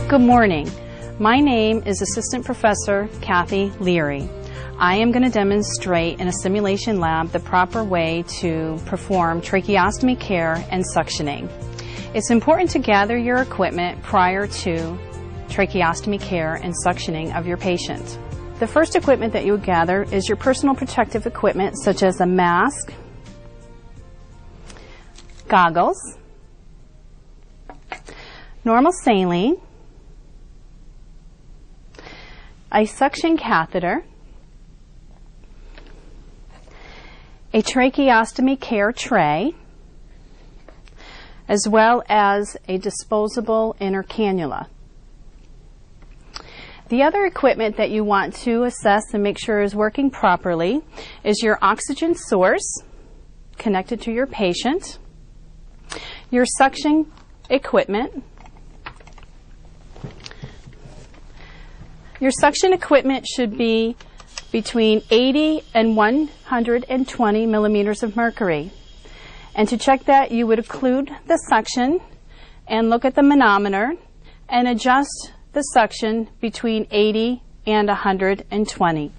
Good morning. My name is Assistant Professor Kathy Leary. I am going to demonstrate in a simulation lab the proper way to perform tracheostomy care and suctioning. It's important to gather your equipment prior to tracheostomy care and suctioning of your patient. The first equipment that you would gather is your personal protective equipment, such as a mask, goggles, normal saline, a suction catheter, a tracheostomy care tray, as well as a disposable inner cannula. The other equipment that you want to assess and make sure is working properly is your oxygen source connected to your patient, your suction equipment. Your suction equipment should be between 80 and 120 millimeters of mercury. And to check that, you would occlude the suction and look at the manometer and adjust the suction between 80 and 120.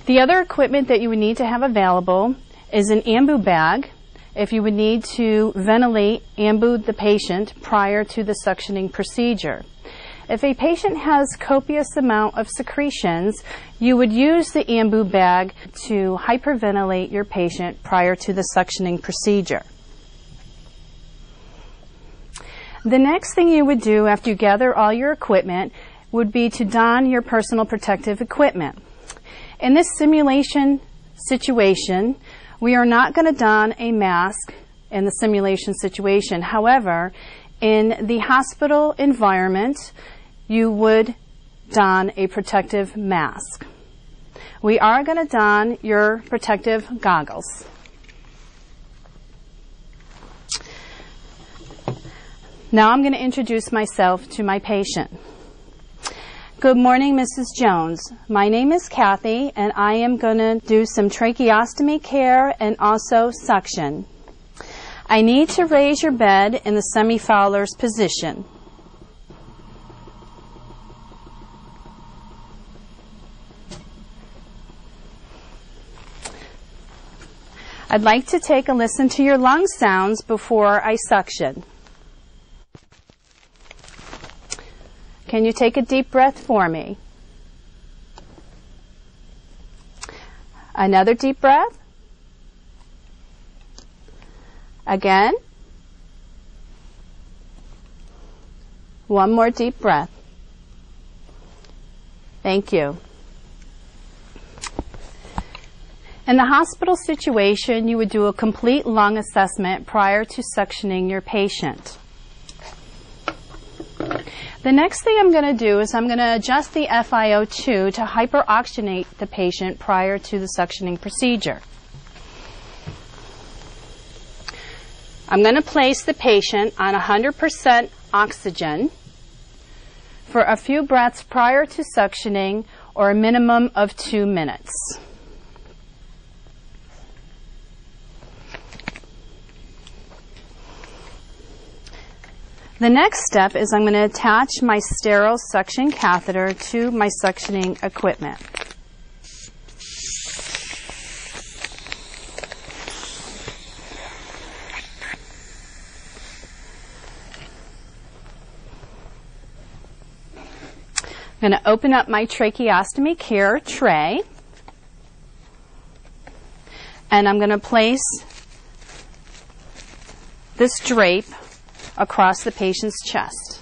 The other equipment that you would need to have available is an ambu bag if you would need to ventilate, ambu the patient prior to the suctioning procedure. If a patient has copious amount of secretions, you would use the ambu bag to hyperventilate your patient prior to the suctioning procedure. The next thing you would do after you gather all your equipment would be to don your personal protective equipment. In this simulation situation, we are not going to don a mask in the simulation situation. However, in the hospital environment, you would don a protective mask. We are going to don your protective goggles. Now I'm going to introduce myself to my patient. Good morning, Mrs. Jones. My name is Kathy, and I am going to do some tracheostomy care and also suction. I need to raise your bed in the semi-Fowler's position. I'd like to take a listen to your lung sounds before I suction. Can you take a deep breath for me? Another deep breath. Again. One more deep breath. Thank you. In the hospital situation, you would do a complete lung assessment prior to suctioning your patient. The next thing I'm going to do is I'm going to adjust the FiO2 to hyperoxygenate the patient prior to the suctioning procedure. I'm going to place the patient on 100% oxygen for a few breaths prior to suctioning, or a minimum of 2 minutes. The next step is I'm going to attach my sterile suction catheter to my suctioning equipment. I'm going to open up my tracheostomy care tray, and I'm going to place this drape across the patient's chest.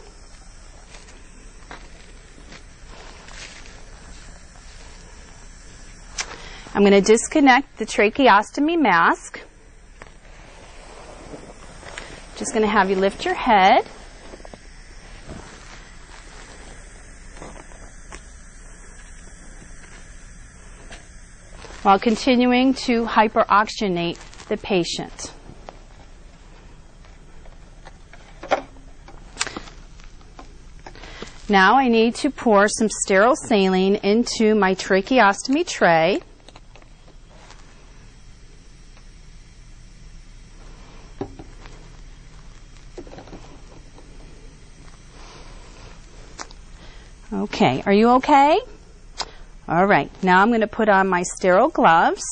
I'm going to disconnect the tracheostomy mask. Just going to have you lift your head. While continuing to hyperoxygenate the patient. Now I need to pour some sterile saline into my tracheostomy tray. Okay, are you okay? All right, now I'm going to put on my sterile gloves.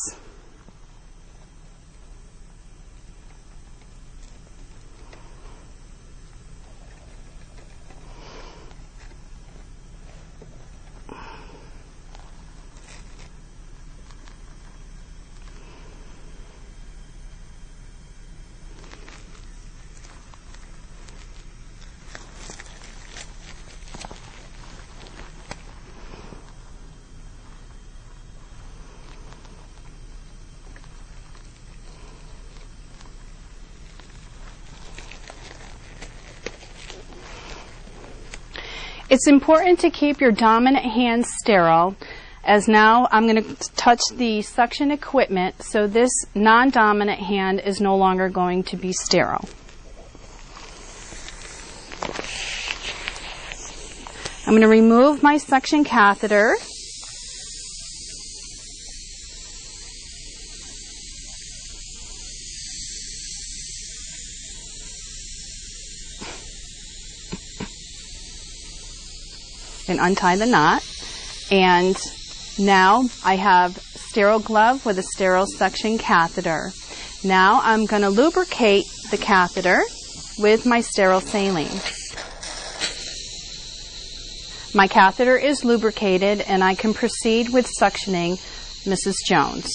It's important to keep your dominant hand sterile, as now I'm going to touch the suction equipment, so this non-dominant hand is no longer going to be sterile. I'm going to remove my suction catheter. And untie the knot, and now I have sterile glove with a sterile suction catheter. Now I'm going to lubricate the catheter with my sterile saline. My catheter is lubricated and I can proceed with suctioning Mrs. Jones.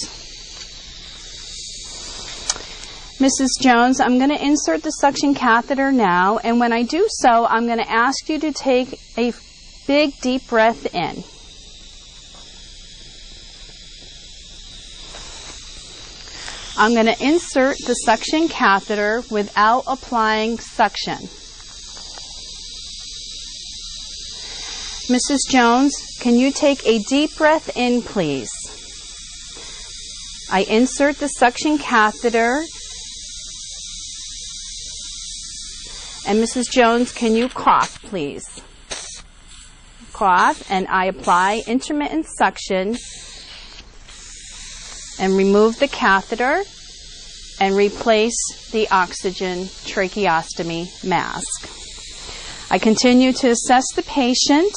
Mrs. Jones, I'm going to insert the suction catheter now, and when I do so, I'm going to ask you to take a big deep breath in. I'm going to insert the suction catheter without applying suction. Mrs. Jones, can you take a deep breath in, please? I insert the suction catheter. And Mrs. Jones, can you cough, please? Cough, and I apply intermittent suction and remove the catheter and replace the oxygen tracheostomy mask. I continue to assess the patient.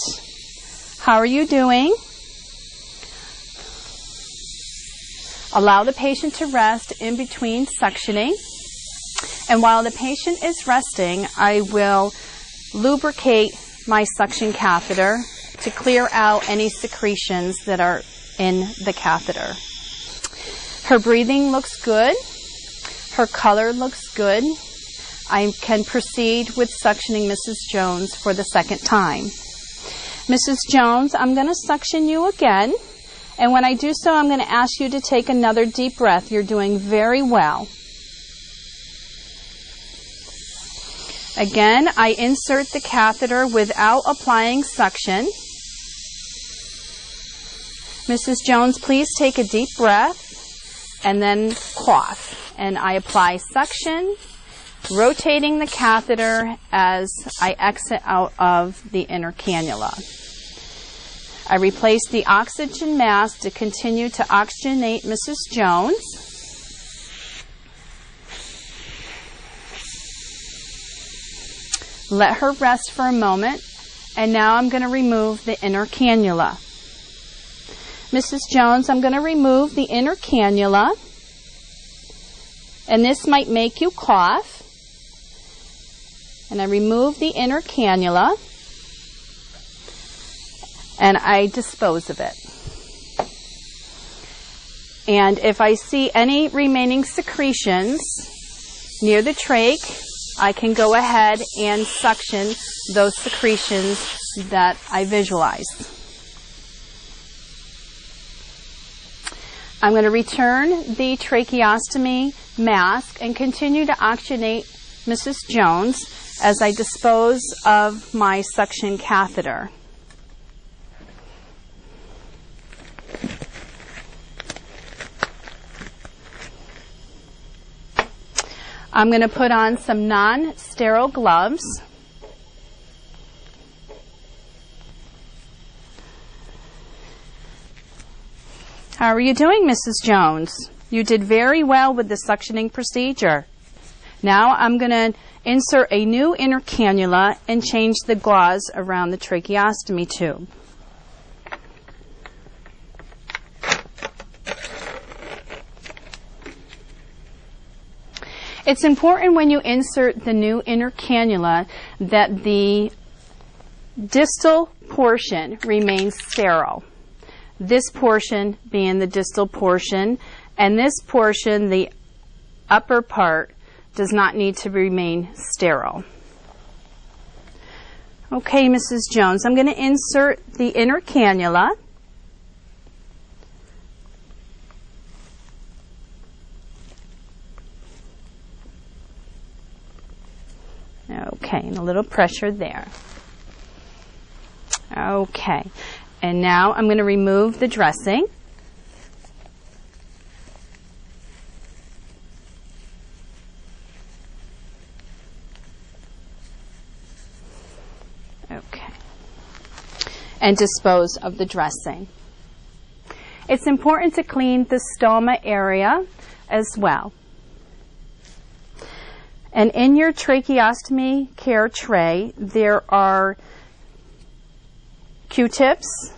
How are you doing? Allow the patient to rest in between suctioning. And while the patient is resting, I will lubricate my suction catheter to clear out any secretions that are in the catheter. Her breathing looks good. Her color looks good. I can proceed with suctioning Mrs. Jones for the second time. Mrs. Jones, I'm going to suction you again. And when I do so, I'm going to ask you to take another deep breath. You're doing very well. Again, I insert the catheter without applying suction. Mrs. Jones, please take a deep breath and then cough. And I apply suction, rotating the catheter as I exit out of the inner cannula. I replace the oxygen mask to continue to oxygenate Mrs. Jones. Let her rest for a moment, and now I'm going to remove the inner cannula. Mrs. Jones, I'm going to remove the inner cannula, and this might make you cough. And I remove the inner cannula, and I dispose of it. And if I see any remaining secretions near the trach, I can go ahead and suction those secretions that I visualized. I'm going to return the tracheostomy mask and continue to oxygenate Mrs. Jones as I dispose of my suction catheter. I'm going to put on some non-sterile gloves. How are you doing, Mrs. Jones? You did very well with the suctioning procedure. Now I'm going to insert a new inner cannula and change the gauze around the tracheostomy tube. It's important when you insert the new inner cannula that the distal portion remains sterile. This portion being the distal portion, and this portion, the upper part, does not need to remain sterile. Okay, Mrs. Jones, I'm going to insert the inner cannula. Okay, and a little pressure there. Okay, and now I'm going to remove the dressing. Okay, and dispose of the dressing. It's important to clean the stoma area as well. And in your tracheostomy care tray, there are Q-tips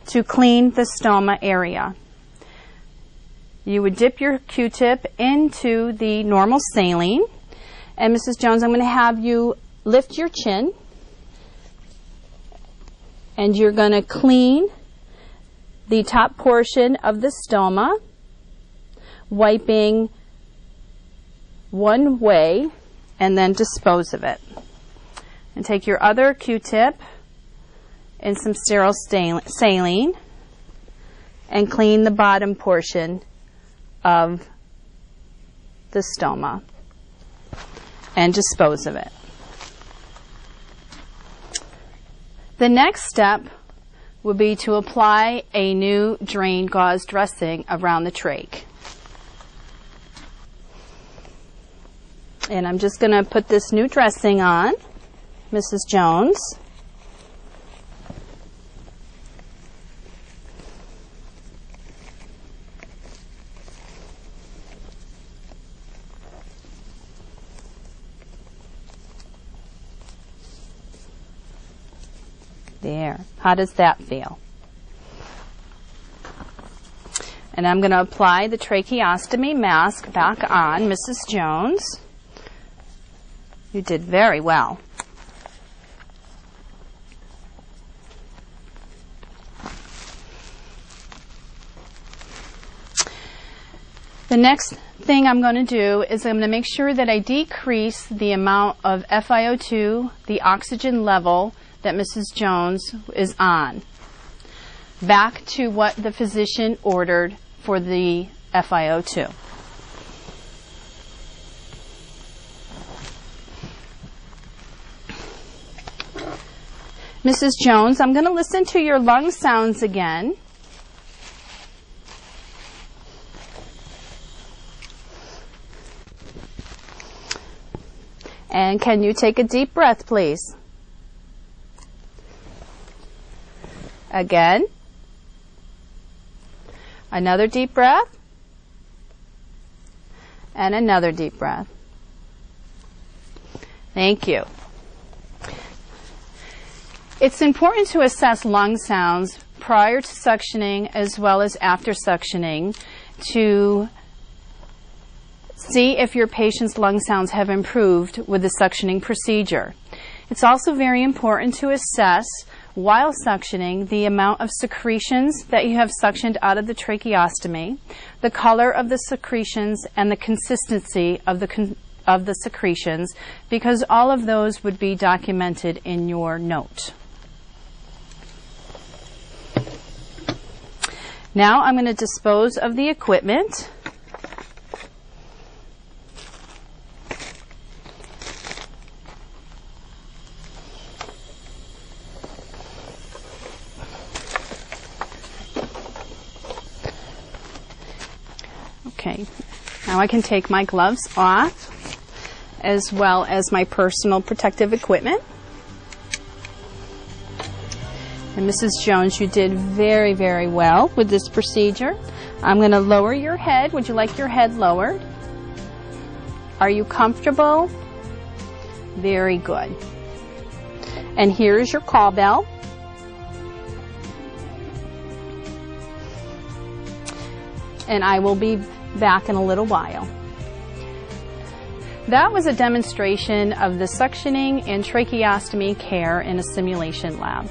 to clean the stoma area. You would dip your Q-tip into the normal saline. And Mrs. Jones, I'm going to have you lift your chin. And you're going to clean the top portion of the stoma, wiping one way, and then dispose of it. And take your other Q-tip and some sterile saline and clean the bottom portion of the stoma and dispose of it. The next step would be to apply a new drain gauze dressing around the trach. And I'm just going to put this new dressing on, Mrs. Jones. There. How does that feel? And I'm going to apply the tracheostomy mask back on, Mrs. Jones. You did very well. The next thing I'm going to do is I'm going to make sure that I decrease the amount of FiO2, the oxygen level that Mrs. Jones is on, back to what the physician ordered for the FiO2. Mrs. Jones, I'm going to listen to your lung sounds again. And can you take a deep breath, please? Again. Another deep breath. And another deep breath. Thank you. It's important to assess lung sounds prior to suctioning as well as after suctioning to see if your patient's lung sounds have improved with the suctioning procedure. It's also very important to assess while suctioning the amount of secretions that you have suctioned out of the tracheostomy, the color of the secretions, and the consistency of the secretions, because all of those would be documented in your note. Now I'm going to dispose of the equipment. Okay, now I can take my gloves off as well as my personal protective equipment. And Mrs. Jones, you did very, very well with this procedure. I'm going to lower your head. Would you like your head lowered? Are you comfortable? Very good. And here's your call bell. And I will be back in a little while. That was a demonstration of the suctioning and tracheostomy care in a simulation lab.